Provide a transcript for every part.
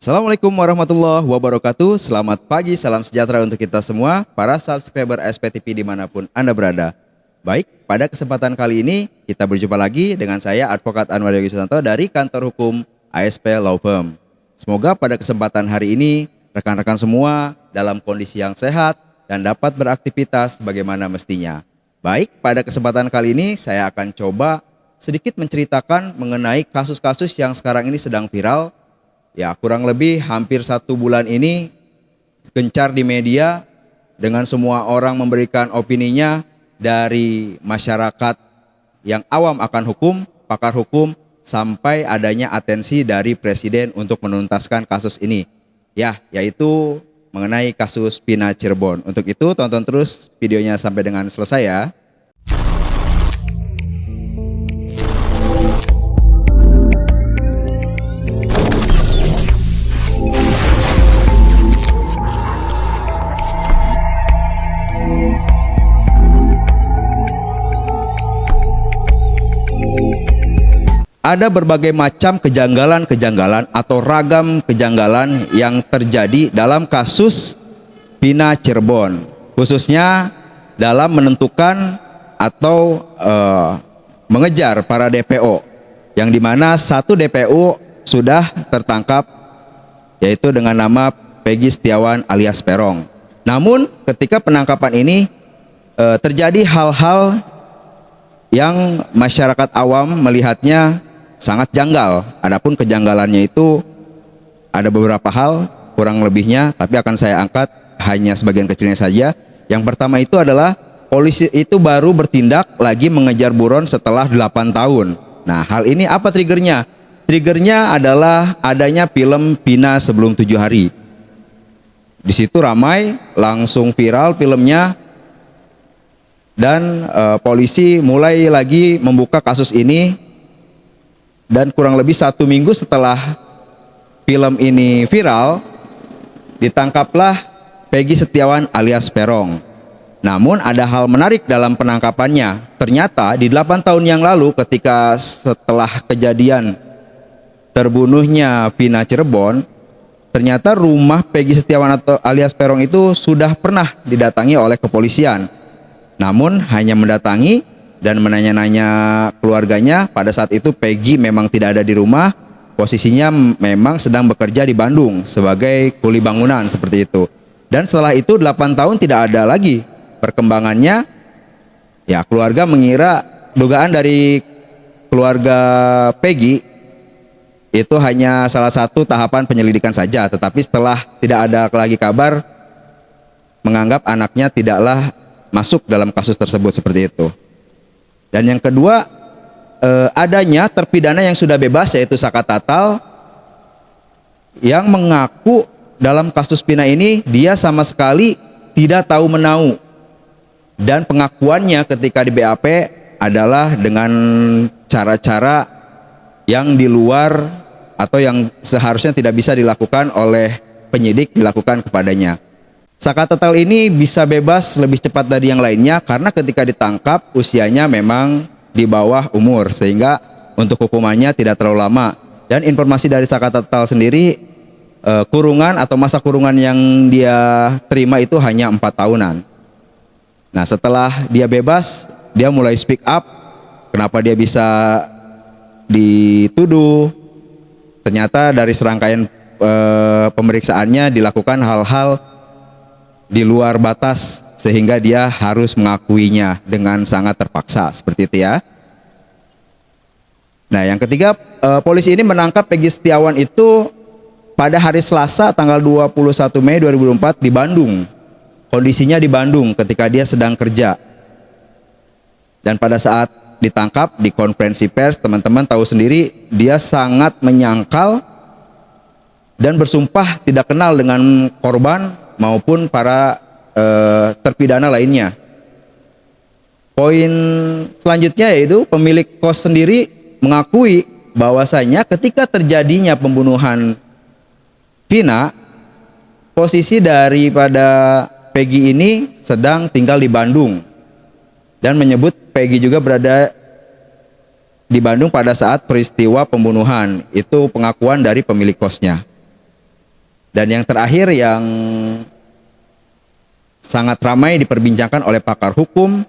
Assalamualaikum warahmatullahi wabarakatuh. Selamat pagi, salam sejahtera untuk kita semua, para subscriber SPTV dimanapun Anda berada. Baik, pada kesempatan kali ini kita berjumpa lagi dengan saya Advokat Anwar Yogi Susanto dari Kantor Hukum ASP Law Firm. Semoga pada kesempatan hari ini rekan-rekan semua dalam kondisi yang sehat dan dapat beraktivitas bagaimana mestinya. Baik, pada kesempatan kali ini saya akan coba sedikit menceritakan mengenai kasus-kasus yang sekarang ini sedang viral. Ya, kurang lebih hampir 1 bulan ini gencar di media dengan semua orang memberikan opininya, dari masyarakat yang awam akan hukum, pakar hukum, sampai adanya atensi dari Presiden untuk menuntaskan kasus ini. Ya, yaitu mengenai kasus Pina Cirebon. Untuk itu tonton terus videonya sampai dengan selesai ya. Ada berbagai macam kejanggalan-kejanggalan atau ragam kejanggalan yang terjadi dalam kasus Pina Cirebon, khususnya dalam menentukan atau mengejar para DPO, yang dimana satu DPO sudah tertangkap, yaitu dengan nama Peggy Setiawan alias Peron. Namun ketika penangkapan ini terjadi hal-hal yang masyarakat awam melihatnya sangat janggal. Adapun kejanggalannya itu ada beberapa hal, kurang lebihnya, tapi akan saya angkat hanya sebagian kecilnya saja. Yang pertama itu adalah polisi itu baru bertindak lagi mengejar buron setelah 8 tahun. Nah, hal ini apa triggernya? Triggernya adalah adanya film Pina Sebelum 7 Hari. Di situ ramai, langsung viral filmnya, dan polisi mulai lagi membuka kasus ini. Dan kurang lebih 1 minggu setelah film ini viral, ditangkaplah Peggy Setiawan alias Peron. Namun ada hal menarik dalam penangkapannya. Ternyata di 8 tahun yang lalu, ketika setelah kejadian terbunuhnya Pina Cirebon, ternyata rumah Peggy Setiawan atau alias Peron itu sudah pernah didatangi oleh kepolisian. Namun hanya mendatangi dan menanya-nanya keluarganya. Pada saat itu Peggy memang tidak ada di rumah, posisinya memang sedang bekerja di Bandung sebagai kuli bangunan seperti itu. Dan setelah itu 8 tahun tidak ada lagi perkembangannya. Ya, keluarga mengira, dugaan dari keluarga Peggy itu hanya salah satu tahapan penyelidikan saja, tetapi setelah tidak ada lagi kabar, menganggap anaknya tidaklah masuk dalam kasus tersebut seperti itu. Dan yang kedua, adanya terpidana yang sudah bebas, yaitu Saka Tatal, yang mengaku dalam kasus Pina ini dia sama sekali tidak tahu menau, dan pengakuannya ketika di BAP adalah dengan cara-cara yang di luar atau yang seharusnya tidak bisa dilakukan oleh penyidik dilakukan kepadanya. Saka Tatal ini bisa bebas lebih cepat dari yang lainnya karena ketika ditangkap usianya memang di bawah umur, sehingga untuk hukumannya tidak terlalu lama. Dan informasi dari Saka Tatal sendiri, kurungan atau masa kurungan yang dia terima itu hanya 4 tahunan. Nah, setelah dia bebas, dia mulai speak up kenapa dia bisa dituduh. Ternyata dari serangkaian pemeriksaannya dilakukan hal-hal di luar batas, sehingga dia harus mengakuinya dengan sangat terpaksa seperti itu ya. Nah, yang ketiga, polisi ini menangkap Peggy Setiawan itu pada hari Selasa tanggal 21 Mei 2024 di Bandung. Kondisinya di Bandung ketika dia sedang kerja. Dan pada saat ditangkap di konferensi pers, teman-teman tahu sendiri, dia sangat menyangkal dan bersumpah tidak kenal dengan korban maupun para terpidana lainnya. Poin selanjutnya yaitu pemilik kos sendiri mengakui bahwasanya ketika terjadinya pembunuhan Pina, posisi daripada Peggy ini sedang tinggal di Bandung, dan menyebut Peggy juga berada di Bandung pada saat peristiwa pembunuhan. Itu pengakuan dari pemilik kosnya. Dan yang terakhir yang sangat ramai diperbincangkan oleh pakar hukum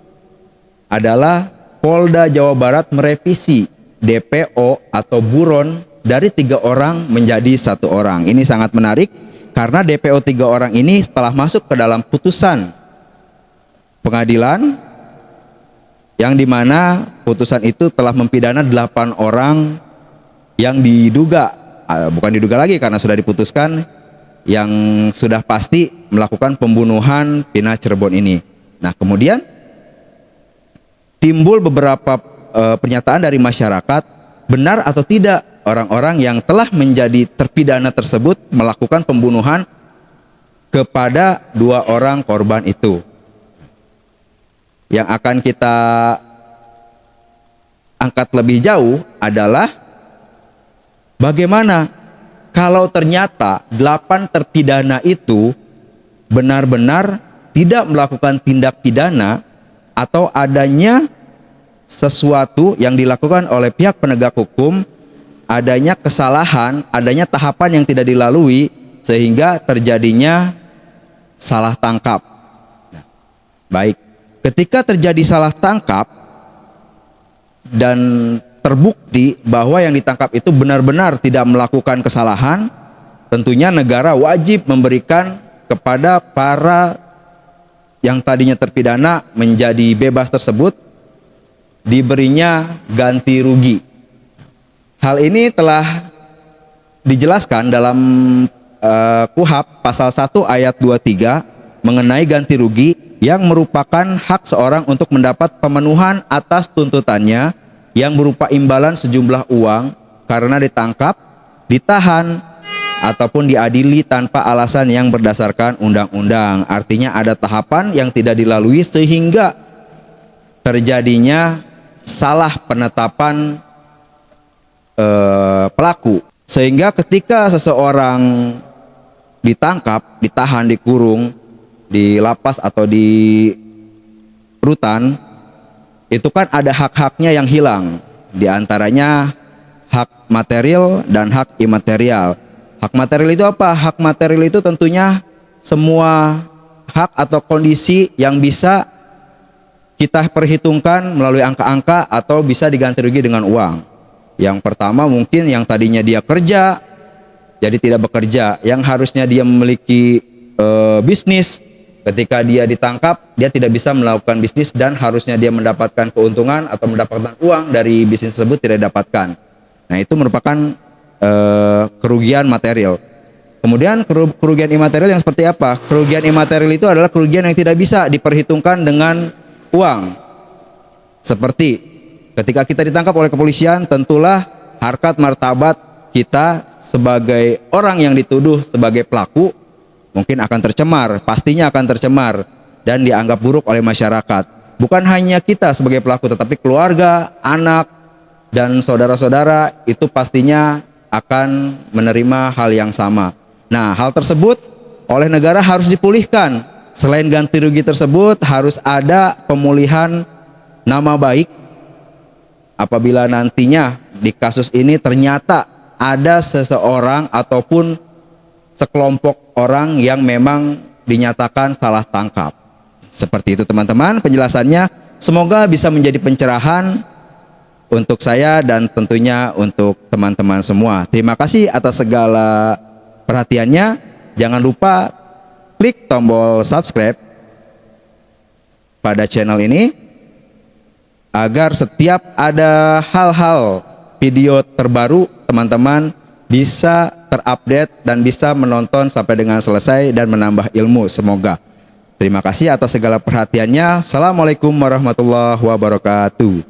adalah Polda Jawa Barat merevisi DPO atau buron dari 3 orang menjadi 1 orang. Ini sangat menarik karena DPO 3 orang ini setelah masuk ke dalam putusan pengadilan yang dimana putusan itu telah mempidana 8 orang yang diduga, bukan diduga lagi karena sudah diputuskan, yang sudah pasti melakukan pembunuhan Vina Cirebon ini. Nah, kemudian timbul beberapa pernyataan dari masyarakat, benar atau tidak orang-orang yang telah menjadi terpidana tersebut melakukan pembunuhan kepada 2 orang korban itu. Yang akan kita angkat lebih jauh adalah bagaimana kalau ternyata 8 terpidana itu benar-benar tidak melakukan tindak pidana atau adanya sesuatu yang dilakukan oleh pihak penegak hukum, adanya kesalahan, adanya tahapan yang tidak dilalui sehingga terjadinya salah tangkap. Nah, baik, ketika terjadi salah tangkap dan terbukti bahwa yang ditangkap itu benar-benar tidak melakukan kesalahan, tentunya negara wajib memberikan kepada para yang tadinya terpidana menjadi bebas tersebut, diberinya ganti rugi. Hal ini telah dijelaskan dalam KUHP pasal 1 ayat 23 mengenai ganti rugi yang merupakan hak seorang untuk mendapat pemenuhan atas tuntutannya yang berupa imbalan sejumlah uang karena ditangkap, ditahan, ataupun diadili tanpa alasan yang berdasarkan undang-undang. Artinya ada tahapan yang tidak dilalui sehingga terjadinya salah penetapan pelaku. Sehingga ketika seseorang ditangkap, ditahan, dikurung di lapas atau di rutan, itu kan ada hak-haknya yang hilang. Di antaranya hak material dan hak imaterial. Hak material itu apa? Hak material itu tentunya semua hak atau kondisi yang bisa kita perhitungkan melalui angka-angka atau bisa diganti rugi dengan uang. Yang pertama mungkin yang tadinya dia kerja jadi tidak bekerja, yang harusnya dia memiliki bisnis, ketika dia ditangkap dia tidak bisa melakukan bisnis dan harusnya dia mendapatkan keuntungan atau mendapatkan uang dari bisnis tersebut tidak didapatkan. Nah, itu merupakan kerugian material. Kemudian kerugian imaterial yang seperti apa? Kerugian imaterial itu adalah kerugian yang tidak bisa diperhitungkan dengan uang. Seperti ketika kita ditangkap oleh kepolisian, tentulah harkat martabat kita sebagai orang yang dituduh sebagai pelaku mungkin akan tercemar, pastinya akan tercemar dan dianggap buruk oleh masyarakat. Bukan hanya kita sebagai pelaku, tetapi keluarga, anak, dan saudara-saudara itu pastinya akan menerima hal yang sama. Nah, hal tersebut oleh negara harus dipulihkan. Selain ganti rugi tersebut, harus ada pemulihan nama baik apabila nantinya di kasus ini ternyata ada seseorang ataupun sekelompok orang yang memang dinyatakan salah tangkap. Seperti itu teman-teman penjelasannya. Semoga bisa menjadi pencerahan untuk saya dan tentunya untuk teman-teman semua. Terima kasih atas segala perhatiannya. Jangan lupa klik tombol subscribe pada channel ini agar setiap ada hal-hal video terbaru teman-teman bisa terupdate dan bisa menonton sampai dengan selesai dan menambah ilmu semoga. Terima kasih atas segala perhatiannya. Assalamualaikum warahmatullahi wabarakatuh.